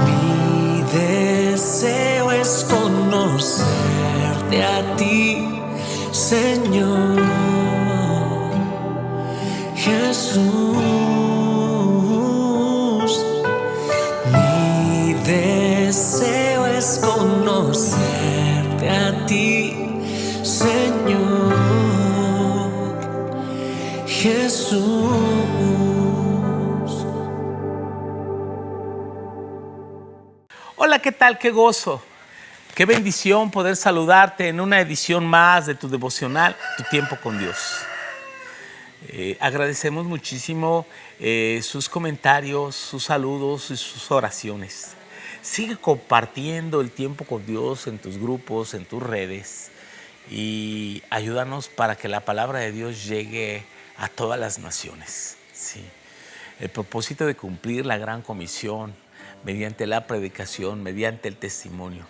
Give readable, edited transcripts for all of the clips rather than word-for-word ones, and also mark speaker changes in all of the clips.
Speaker 1: Mi deseo es conocerte a ti, Señor Jesús. Mi deseo es conocerte a ti, Señor Jesús.
Speaker 2: Hola, ¿qué tal? ¡Qué gozo! ¡Qué bendición poder saludarte en una edición más de tu devocional, Tu Tiempo con Dios! Agradecemos muchísimo sus comentarios, sus saludos y sus oraciones. Sigue compartiendo el tiempo con Dios en tus grupos, en tus redes, y ayúdanos para que la palabra de Dios llegue a todas las naciones. Sí. El propósito de cumplir la gran comisión mediante la predicación, mediante el testimonio,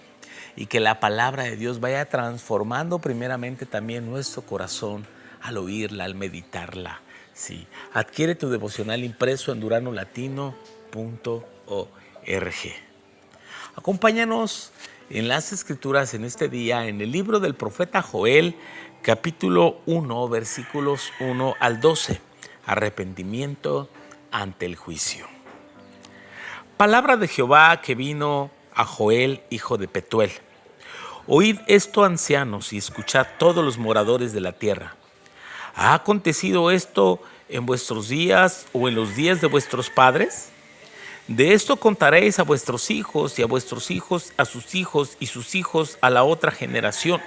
Speaker 2: y que la palabra de Dios vaya transformando primeramente también nuestro corazón al oírla, al meditarla. Sí. Adquiere tu devocional impreso en duranolatino.org. Acompáñanos en las Escrituras en este día, en el libro del profeta Joel, capítulo 1, versículos 1 al 12. Arrepentimiento ante el juicio. Palabra de Jehová que vino a Joel, hijo de Petuel. Oíd esto, ancianos, y escuchad todos los moradores de la tierra. ¿Ha acontecido esto en vuestros días o en los días de vuestros padres? De esto contaréis a vuestros hijos y a vuestros hijos a sus hijos y sus hijos a la otra generación.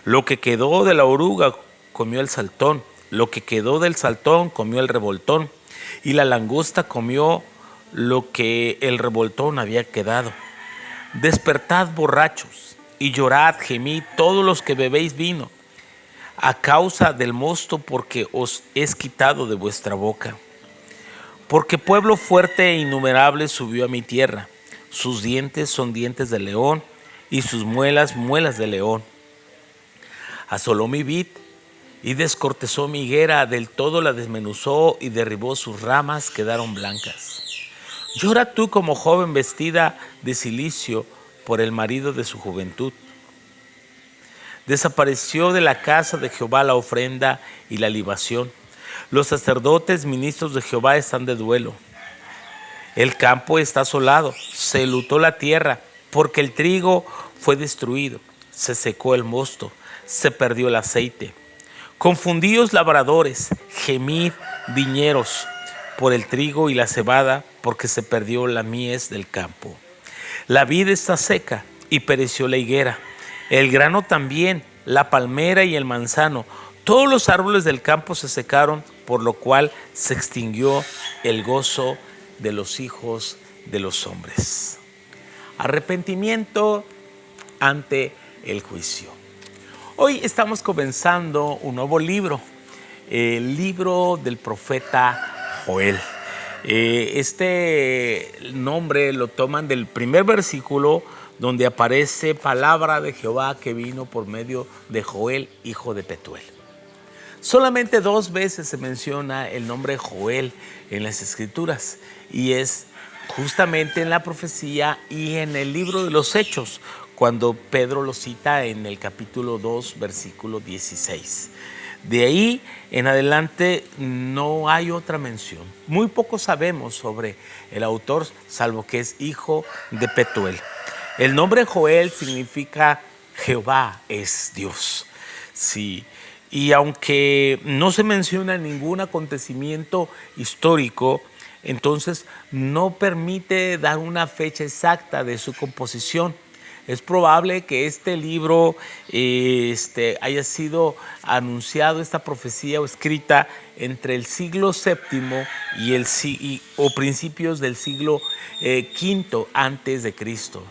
Speaker 2: Lo que quedó de la oruga comió el saltón, lo que quedó del saltón comió el revoltón, y la langosta comió lo que el revoltón había quedado. Despertad, borrachos, y llorad, gemid todos los que bebéis vino, a causa del mosto, porque os es quitado de vuestra boca. Porque pueblo fuerte e innumerable subió a mi tierra. Sus dientes son dientes de león, y sus muelas, muelas de león. Asoló mi vid y descortezó mi higuera, del todo la desmenuzó y derribó sus ramas, quedaron blancas. Llora tú como joven vestida de cilicio por el marido de su juventud. Desapareció de la casa de Jehová la ofrenda y la libación. Los sacerdotes, ministros de Jehová, están de duelo. El campo está asolado, se enlutó la tierra, porque el trigo fue destruido. Se secó el mosto, se perdió el aceite. Confundíos labradores, gemid viñeros por el trigo y la cebada, porque se perdió la mies del campo. La vid está seca y pereció la higuera. El grano también, la palmera y el manzano. Todos los árboles del campo se secaron, por lo cual se extinguió el gozo de los hijos de los hombres. Arrepentimiento ante el juicio. Hoy estamos comenzando un nuevo libro, el libro del profeta Joel. Este nombre lo toman del primer versículo, donde aparece palabra de Jehová que vino por medio de Joel, hijo de Petuel. Solamente 2 veces se menciona el nombre Joel en las Escrituras, y es justamente en la profecía y en el libro de los Hechos, cuando Pedro lo cita en el capítulo 2, versículo 16. De ahí en adelante no hay otra mención. Muy poco sabemos sobre el autor, salvo que es hijo de Petuel. El nombre Joel significa Jehová es Dios. Sí. Y aunque no se menciona ningún acontecimiento histórico, entonces no permite dar una fecha exacta de su composición. Es probable que este libro haya sido anunciado, esta profecía o escrita entre el siglo VII o principios del siglo V antes de Cristo.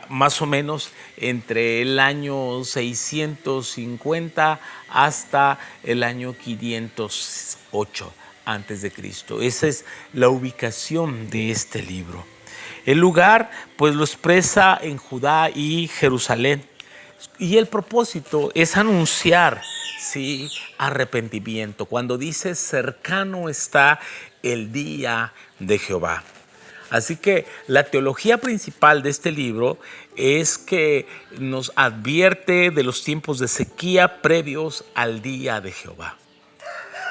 Speaker 2: Más o menos entre el año 650 hasta el año 508 antes de Cristo. Esa es la ubicación de este libro. El lugar, pues, lo expresa en Judá y Jerusalén. Y el propósito es anunciar, ¿sí?, arrepentimiento. Cuando dice cercano está, el día de Jehová. Así que la teología principal de este libro es que nos advierte de los tiempos de sequía previos al día de Jehová.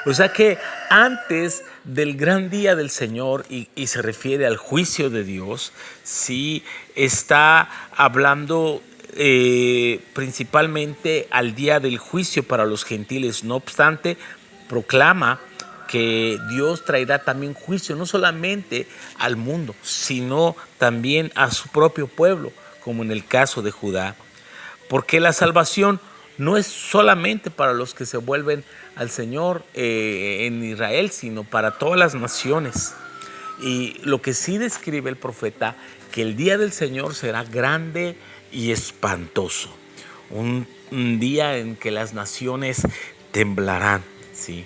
Speaker 2: O sea que antes del gran día del Señor, y se refiere al juicio de Dios, sí está hablando principalmente al día del juicio para los gentiles. No obstante, proclama que Dios traerá también juicio no solamente al mundo, sino también a su propio pueblo, como en el caso de Judá. Porque la salvación no es solamente para los que se vuelven al Señor en Israel, sino para todas las naciones. Y lo que sí describe el profeta, que el día del Señor será grande y espantoso. Un día en que las naciones temblarán, ¿sí?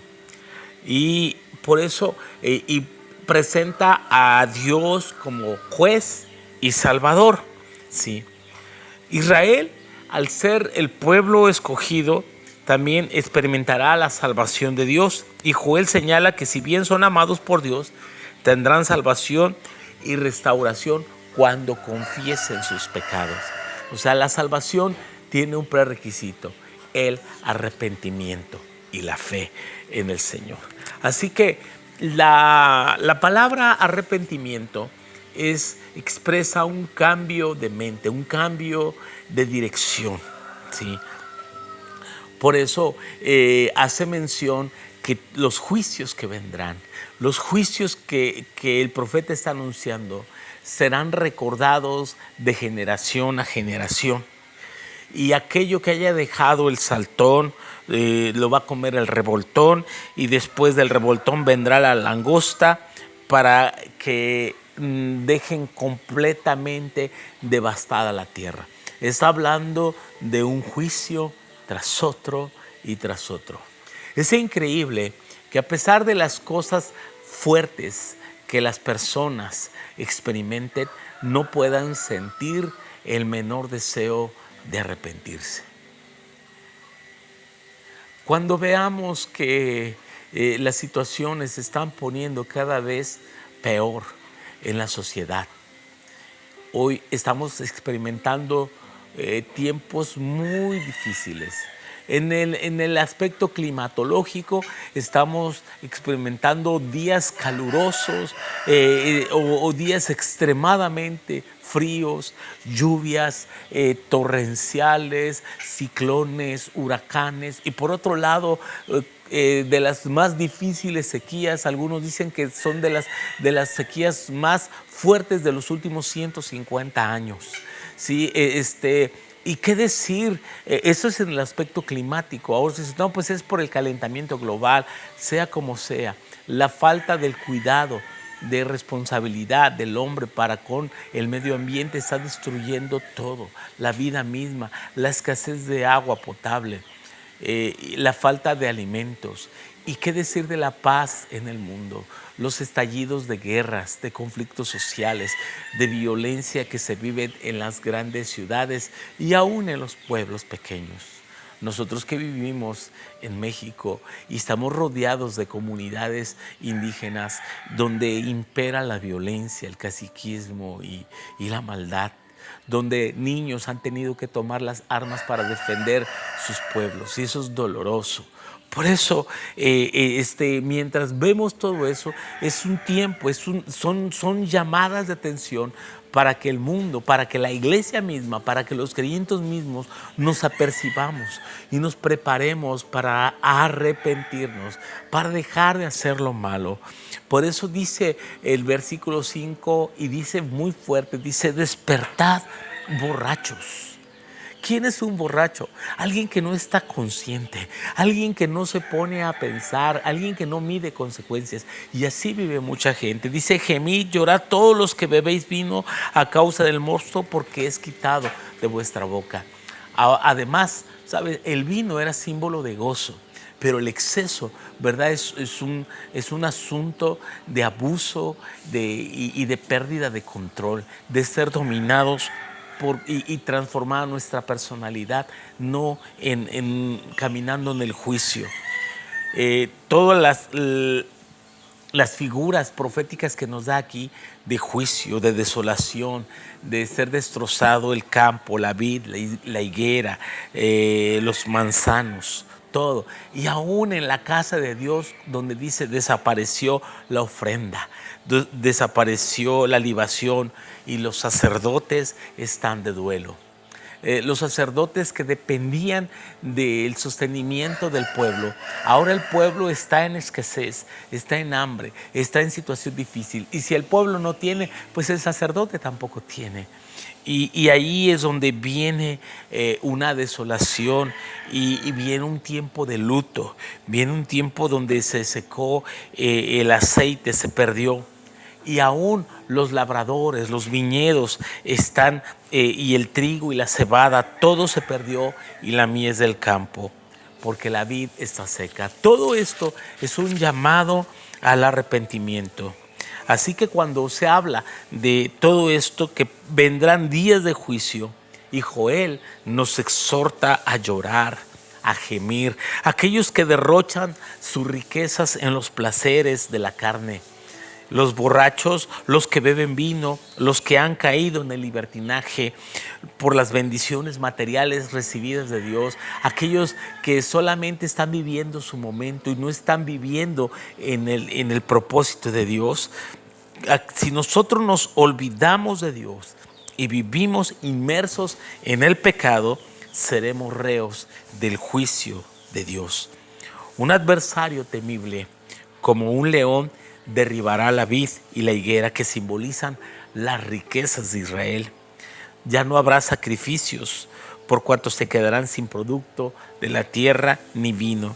Speaker 2: Y por eso y presenta a Dios como juez y salvador, ¿sí? Israel, al ser el pueblo escogido, también experimentará la salvación de Dios. Y Joel señala que si bien son amados por Dios, tendrán salvación y restauración cuando confiesen sus pecados. O sea, la salvación tiene un prerequisito, el arrepentimiento y la fe en el Señor. Así que la palabra arrepentimiento expresa un cambio de mente, un cambio de dirección, ¿sí? Por eso hace mención que los juicios que vendrán, los juicios que el profeta está anunciando, serán recordados de generación a generación. Y aquello que haya dejado el saltón, lo va a comer el revoltón, y después del revoltón vendrá la langosta para que dejen completamente devastada la tierra. Está hablando de un juicio tras otro y tras otro. Es increíble que a pesar de las cosas fuertes que las personas experimenten, no puedan sentir el menor deseo de arrepentirse. Cuando veamos que las situaciones se están poniendo cada vez peor en la sociedad, hoy estamos experimentando tiempos muy difíciles. En el aspecto climatológico estamos experimentando días calurosos o días extremadamente fríos, lluvias torrenciales, ciclones, huracanes, y por otro lado de las más difíciles sequías. Algunos dicen que son de las sequías más fuertes de los últimos 150 años. ¿Sí? ¿Y qué decir? Eso es en el aspecto climático. Ahora se dice, no, pues es por el calentamiento global. Sea como sea, la falta del cuidado, de responsabilidad del hombre para con el medio ambiente está destruyendo todo, la vida misma, la escasez de agua potable, la falta de alimentos. ¿Y qué decir de la paz en el mundo? Los estallidos de guerras, de conflictos sociales, de violencia que se viven en las grandes ciudades y aún en los pueblos pequeños. Nosotros que vivimos en México y estamos rodeados de comunidades indígenas donde impera la violencia, el caciquismo y la maldad, donde niños han tenido que tomar las armas para defender sus pueblos, y eso es doloroso. Por eso, mientras vemos todo eso, es un tiempo, son llamadas de atención para que el mundo, para que la iglesia misma, para que los creyentes mismos nos apercibamos y nos preparemos para arrepentirnos, para dejar de hacer lo malo. Por eso dice el versículo 5, y dice muy fuerte, dice: despertad borrachos. ¿Quién es un borracho? Alguien que no está consciente, alguien que no se pone a pensar, alguien que no mide consecuencias. Y así vive mucha gente. Dice: gemid, llorad todos los que bebéis vino a causa del mosto, porque es quitado de vuestra boca. Además, ¿sabes? El vino era símbolo de gozo, pero el exceso, ¿verdad? Es un asunto de abuso y de pérdida de control, de ser dominados y transformar nuestra personalidad, no caminando en el juicio. Todas las figuras proféticas que nos da aquí de juicio, de desolación, de ser destrozado el campo, la vid, la higuera, los manzanos, todo. Y aún en la casa de Dios, donde dice desapareció la ofrenda, desapareció la libación y los sacerdotes están de duelo. Los sacerdotes que dependían del sostenimiento del pueblo. Ahora el pueblo está en escasez, está en hambre, está en situación difícil. Y si el pueblo no tiene, pues el sacerdote tampoco tiene. Y ahí es donde viene una desolación y viene un tiempo de luto, viene un tiempo donde se secó el aceite, se perdió. Y aún los labradores, los viñedos están, y el trigo y la cebada, todo se perdió y la mies del campo, porque la vid está seca. Todo esto es un llamado al arrepentimiento. Así que cuando se habla de todo esto, que vendrán días de juicio, y Joel nos exhorta a llorar, a gemir, aquellos que derrochan sus riquezas en los placeres de la carne, los borrachos, los que beben vino, los que han caído en el libertinaje por las bendiciones materiales recibidas de Dios, aquellos que solamente están viviendo su momento y no están viviendo en el propósito de Dios. Si nosotros nos olvidamos de Dios y vivimos inmersos en el pecado, seremos reos del juicio de Dios. Un adversario temible, como un león, derribará la vid y la higuera que simbolizan las riquezas de Israel. Ya no habrá sacrificios, por cuanto se quedarán sin producto de la tierra ni vino.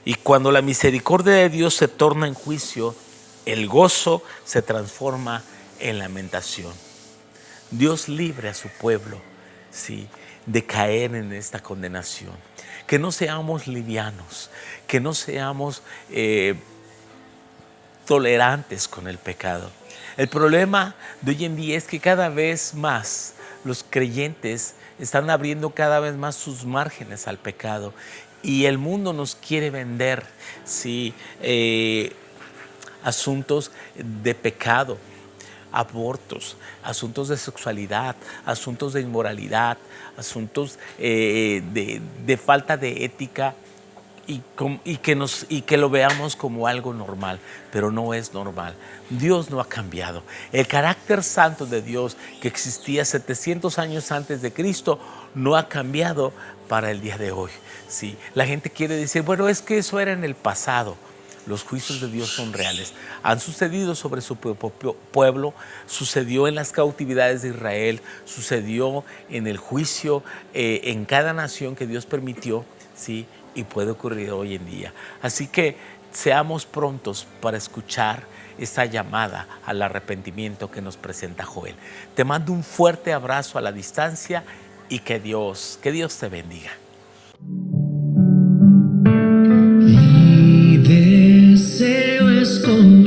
Speaker 2: Y cuando la misericordia de Dios se torna en juicio, el gozo se transforma en lamentación. Dios libre a su pueblo, sí, de caer en esta condenación. Que no seamos livianos, que no seamos tolerantes con el pecado. El problema de hoy en día es que cada vez más los creyentes están abriendo cada vez más sus márgenes al pecado y el mundo nos quiere vender, ¿sí? Asuntos de pecado, abortos, asuntos de sexualidad, asuntos de inmoralidad, asuntos de falta de ética, y que lo veamos como algo normal, pero no es normal. Dios no ha cambiado. El carácter santo de Dios que existía 700 años antes de Cristo no ha cambiado para el día de hoy. Sí, la gente quiere decir, bueno, es que eso era en el pasado. Los juicios de Dios son reales. Han sucedido sobre su pueblo, sucedió en las cautividades de Israel, sucedió en el juicio en cada nación que Dios permitió, ¿sí? Y puede ocurrir hoy en día. Así que seamos prontos para escuchar esta llamada al arrepentimiento que nos presenta Joel. Te mando un fuerte abrazo a la distancia y que Dios te bendiga.
Speaker 1: Mi deseo es con